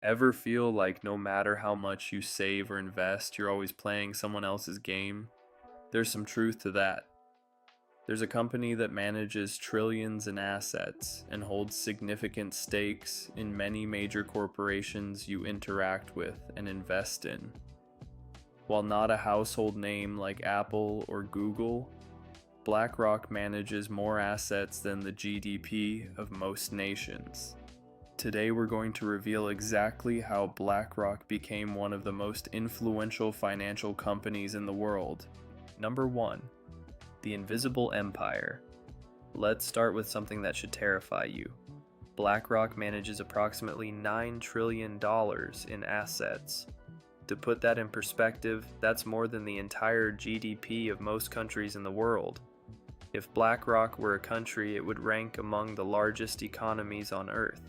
Ever feel like no matter how much you save or invest, you're always playing someone else's game? There's some truth to that. There's a company that manages trillions in assets and holds significant stakes in many major corporations you interact with and invest in. While not a household name like Apple or Google, BlackRock manages more assets than the GDP of most nations. Today we're going to reveal exactly how BlackRock became one of the most influential financial companies in the world. Number 1. The Invisible Empire. Let's start with something that should terrify you. BlackRock manages approximately $9 trillion in assets. To put that in perspective, that's more than the entire GDP of most countries in the world. If BlackRock were a country, it would rank among the largest economies on Earth.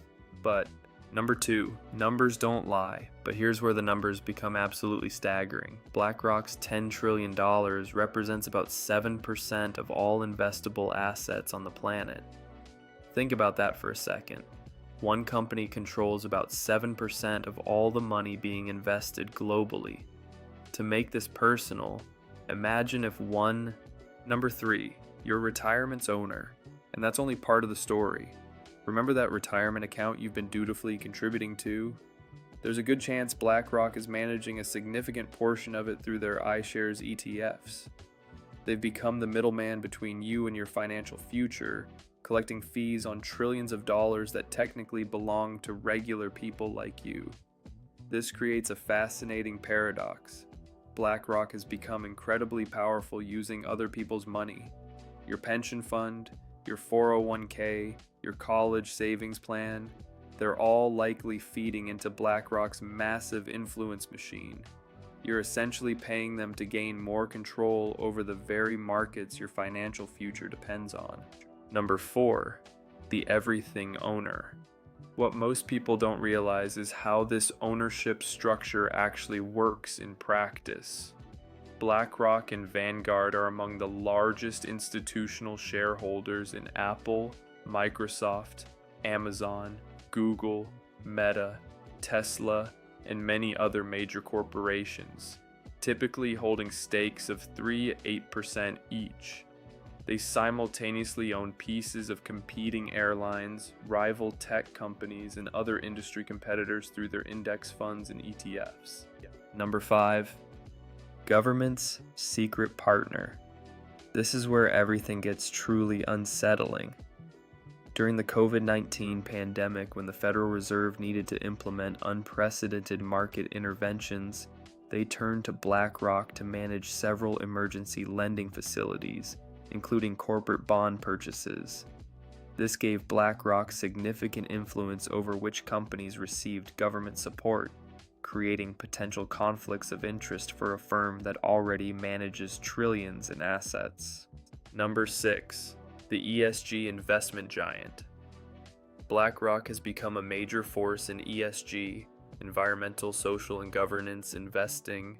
But number 2, numbers don't lie, but here's where the numbers become absolutely staggering. BlackRock's $10 trillion represents about 7% of all investable assets on the planet. Think about that for a second. One company controls about 7% of all the money being invested globally. To make this personal, imagine if Number 3, your retirement's owner, and that's only part of the story. Remember that retirement account you've been dutifully contributing to? There's a good chance BlackRock is managing a significant portion of it through their iShares ETFs. They've become the middleman between you and your financial future, collecting fees on trillions of dollars that technically belong to regular people like you. This creates a fascinating paradox. BlackRock has become incredibly powerful using other people's money. Your pension fund, your 401k, your college savings plan, they're all likely feeding into BlackRock's massive influence machine. You're essentially paying them to gain more control over the very markets your financial future depends on. Number 4, the everything owner. What most people don't realize is how this ownership structure actually works in practice. BlackRock and Vanguard are among the largest institutional shareholders in Apple, Microsoft, Amazon, Google, Meta, Tesla, and many other major corporations, typically holding stakes of 3-8% each. They simultaneously own pieces of competing airlines, rival tech companies, and other industry competitors through their index funds and ETFs. Number 5. Government's secret partner. This is where everything gets truly unsettling. During the COVID-19 pandemic, when the Federal Reserve needed to implement unprecedented market interventions, they turned to BlackRock to manage several emergency lending facilities, including corporate bond purchases. This gave BlackRock significant influence over which companies received government support, creating potential conflicts of interest for a firm that already manages trillions in assets. Number 6. The ESG investment giant. BlackRock has become a major force in ESG, environmental, social, and governance investing,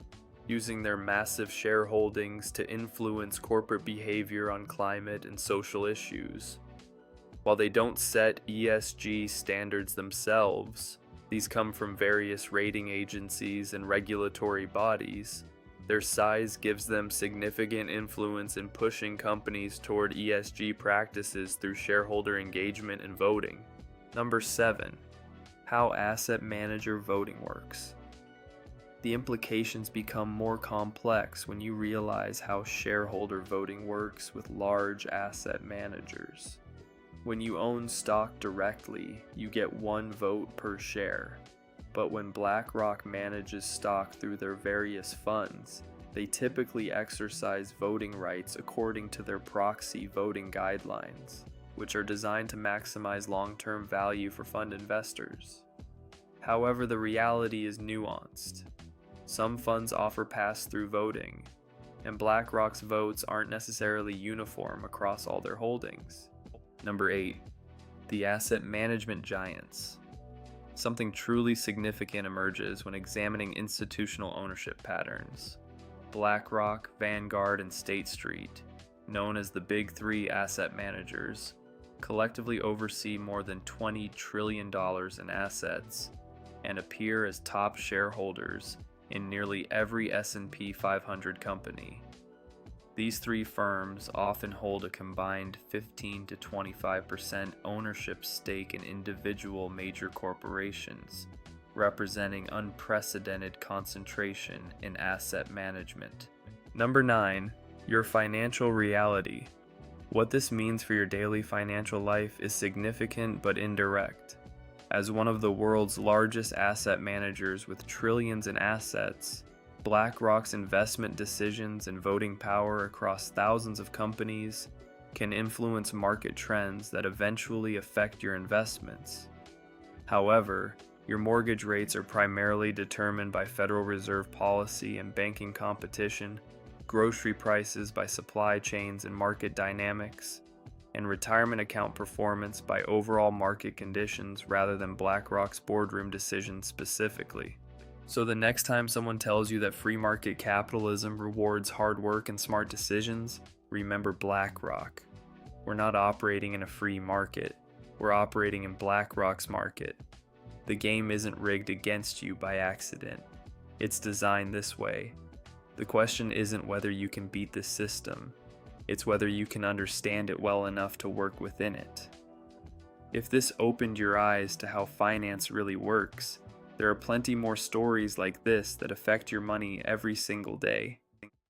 using their massive shareholdings to influence corporate behavior on climate and social issues. While they don't set ESG standards themselves, these come from various rating agencies and regulatory bodies. Their size gives them significant influence in pushing companies toward ESG practices through shareholder engagement and voting. Number 7. How asset manager voting works. The implications become more complex when you realize how shareholder voting works with large asset managers. When you own stock directly, you get one vote per share. But when BlackRock manages stock through their various funds, they typically exercise voting rights according to their proxy voting guidelines, which are designed to maximize long-term value for fund investors. However, the reality is nuanced. Some funds offer pass-through voting, and BlackRock's votes aren't necessarily uniform across all their holdings. Number 8. The asset management giants. Something truly significant emerges when examining institutional ownership patterns. BlackRock, Vanguard, and State Street, known as the Big Three asset managers, collectively oversee more than $20 trillion in assets. and appear as top shareholders in nearly every S&P 500 company. These three firms often hold a combined 15 to 25% ownership stake in individual major corporations, representing unprecedented concentration in asset management. Number 9, your financial reality. What this means for your daily financial life is significant but indirect. As one of the world's largest asset managers with trillions in assets, BlackRock's investment decisions and voting power across thousands of companies can influence market trends that eventually affect your investments. However, your mortgage rates are primarily determined by Federal Reserve policy and banking competition, grocery prices by supply chains and market dynamics, and retirement account performance by overall market conditions rather than BlackRock's boardroom decisions specifically. So the next time someone tells you that free market capitalism rewards hard work and smart decisions, remember BlackRock. We're not operating in a free market. We're operating in BlackRock's market. The game isn't rigged against you by accident. It's designed this way. The question isn't whether you can beat the system. It's whether you can understand it well enough to work within it. If this opened your eyes to how finance really works, there are plenty more stories like this that affect your money every single day.